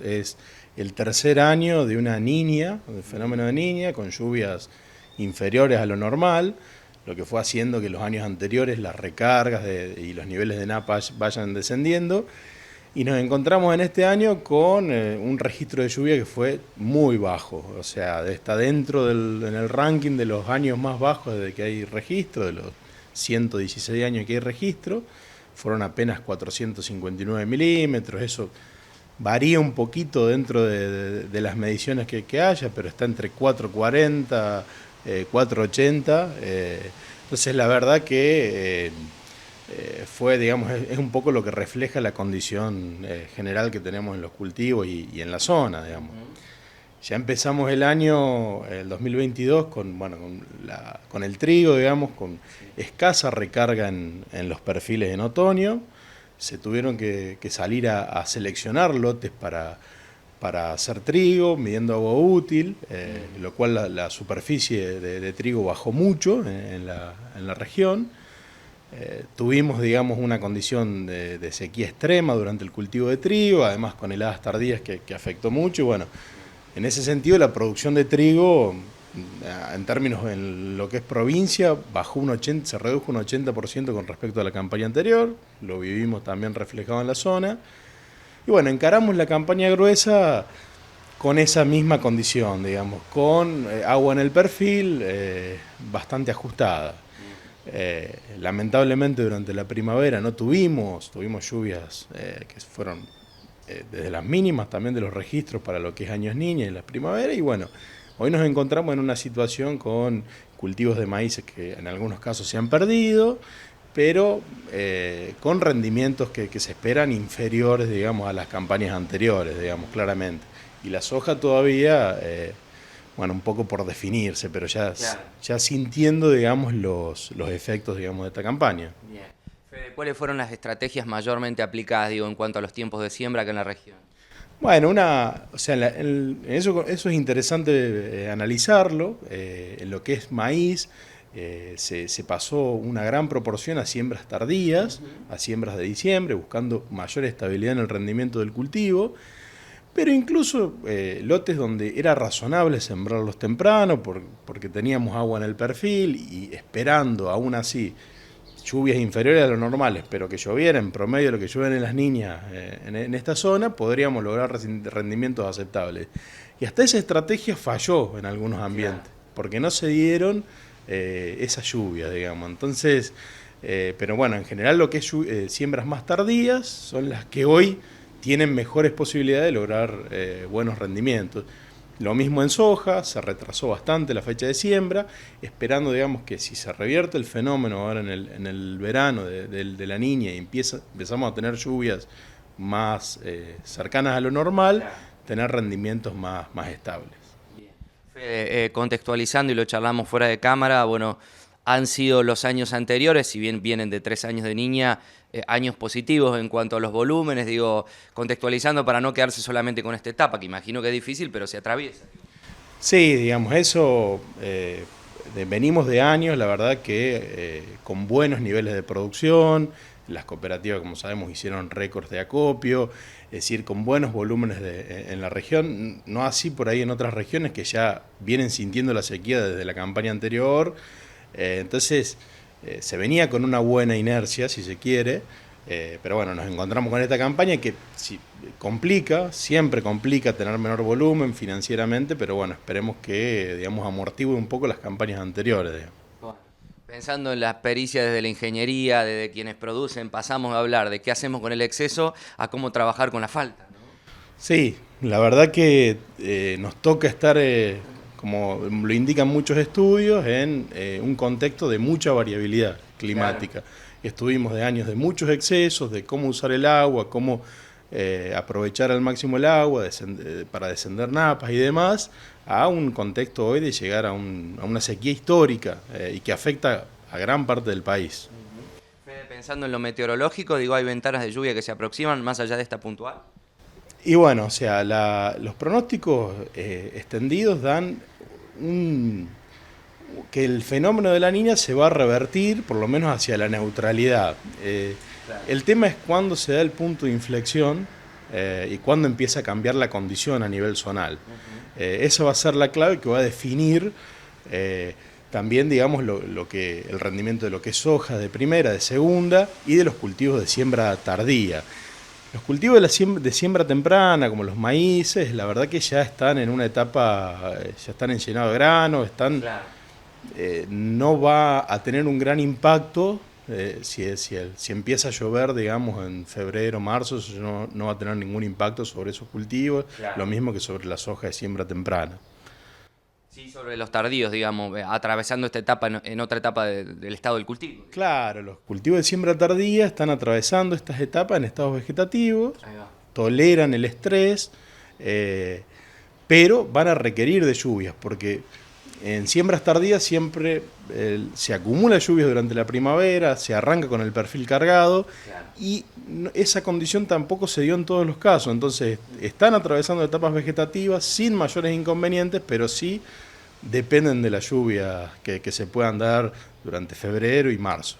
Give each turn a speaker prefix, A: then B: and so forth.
A: digamos, es el tercer año de una niña, del fenómeno de niña, con lluvias inferiores a lo normal, lo que fue haciendo que los años anteriores las recargas y los niveles de napa vayan descendiendo. Y nos encontramos en este año con un registro de lluvia que fue muy bajo, o sea, está dentro en el ranking de los años más bajos desde que hay registro, de los 116 años que hay registro, fueron apenas 459 milímetros, eso varía un poquito dentro de las mediciones que haya, pero está entre 440, 480, entonces la verdad que fue, digamos, es un poco lo que refleja la condición general que tenemos en los cultivos y en la zona, digamos. Ya empezamos el año, el 2022, con el trigo, digamos, con escasa recarga en los perfiles en otoño. Se tuvieron que salir a seleccionar lotes para hacer trigo, midiendo agua útil, lo cual la superficie de trigo bajó mucho en la región. Tuvimos, digamos, una condición de sequía extrema durante el cultivo de trigo, además con heladas tardías que afectó mucho, y bueno, en ese sentido la producción de trigo, en términos en lo que es provincia, se redujo un 80% con respecto a la campaña anterior, lo vivimos también reflejado en la zona, y bueno, encaramos la campaña gruesa con esa misma condición, digamos, con agua en el perfil bastante ajustada. Lamentablemente durante la primavera no tuvimos lluvias que fueron desde las mínimas también de los registros para lo que es años niña y las primaveras, y bueno, hoy nos encontramos en una situación con cultivos de maíz que en algunos casos se han perdido, pero con rendimientos que se esperan inferiores, digamos, a las campañas anteriores, digamos, claramente. Y la soja todavía, un poco por definirse, pero ya, claro, ya sintiendo, digamos, los efectos, digamos, de esta campaña.
B: Bien. Fede, ¿cuáles fueron las estrategias mayormente aplicadas, digo, en cuanto a los tiempos de siembra acá en la región?
A: Bueno, eso es interesante analizarlo. En lo que es maíz, se pasó una gran proporción a siembras tardías, a siembras de diciembre, buscando mayor estabilidad en el rendimiento del cultivo. Pero incluso lotes donde era razonable sembrarlos temprano porque teníamos agua en el perfil y esperando aún así lluvias inferiores a lo normales, pero que lloviera en promedio de lo que llueven en las niñas en esta zona, podríamos lograr rendimientos aceptables. Y hasta esa estrategia falló en algunos ambientes, porque no se dieron esas lluvias, digamos. Entonces, pero bueno, en general lo que es siembras más tardías son las que hoy tienen mejores posibilidades de lograr buenos rendimientos. Lo mismo en soja, se retrasó bastante la fecha de siembra, esperando, digamos, que si se revierte el fenómeno ahora en el verano de la niña y empezamos a tener lluvias más cercanas a lo normal, tener rendimientos más estables.
B: Bien. Fede, contextualizando, y lo charlamos fuera de cámara, bueno, han sido los años anteriores, si bien vienen de 3 años de niña, años positivos en cuanto a los volúmenes, digo, contextualizando para no quedarse solamente con esta etapa, que imagino que es difícil, pero se atraviesa.
A: Sí, digamos, eso, venimos de años, la verdad que con buenos niveles de producción, las cooperativas, como sabemos, hicieron récords de acopio, es decir, con buenos volúmenes en la región, no así por ahí en otras regiones que ya vienen sintiendo la sequía desde la campaña anterior. Entonces se venía con una buena inercia, si se quiere, pero bueno, nos encontramos con esta campaña que siempre complica tener menor volumen financieramente, pero bueno, esperemos que, digamos, amortigue un poco las campañas anteriores, digamos.
B: Bueno, pensando en las pericias desde la ingeniería, desde quienes producen, pasamos a hablar de qué hacemos con el exceso a cómo trabajar con la falta, ¿no?
A: Sí, la verdad que nos toca estar, como lo indican muchos estudios, en un contexto de mucha variabilidad climática. Claro. Estuvimos de años de muchos excesos, de cómo usar el agua, cómo aprovechar al máximo el agua para descender napas y demás, a un contexto hoy de llegar a una sequía histórica y que afecta a gran parte del país.
B: Fede, pensando en lo meteorológico, digo, ¿hay ventanas de lluvia que se aproximan más allá de esta puntual?
A: Y bueno, o sea, los pronósticos extendidos dan que el fenómeno de la Niña se va a revertir, por lo menos hacia la neutralidad. Claro. El tema es cuándo se da el punto de inflexión y cuándo empieza a cambiar la condición a nivel zonal. Esa va a ser la clave que va a definir también, digamos, el rendimiento de lo que es soja de primera, de segunda y de los cultivos de siembra tardía. Los cultivos de siembra temprana, como los maíces, la verdad que ya están en una etapa, ya están en llenado de grano,
B: Claro.
A: no va a tener un gran impacto. Si empieza a llover, digamos, en febrero, marzo, eso no va a tener ningún impacto sobre esos cultivos,
B: Claro.
A: lo mismo que sobre la soja de siembra temprana.
B: Sí, sobre los tardíos, digamos, atravesando esta etapa en otra etapa del estado del cultivo.
A: Claro, los cultivos de siembra tardía están atravesando estas etapas en estados vegetativos,
B: Ahí va.
A: toleran el estrés, pero van a requerir de lluvias, porque en siembras tardías siempre se acumula lluvias durante la primavera, se arranca con el perfil cargado,
B: Claro.
A: y esa condición tampoco se dio en todos los casos. Entonces están atravesando etapas vegetativas sin mayores inconvenientes, pero sí dependen de las lluvias que se puedan dar durante febrero y marzo.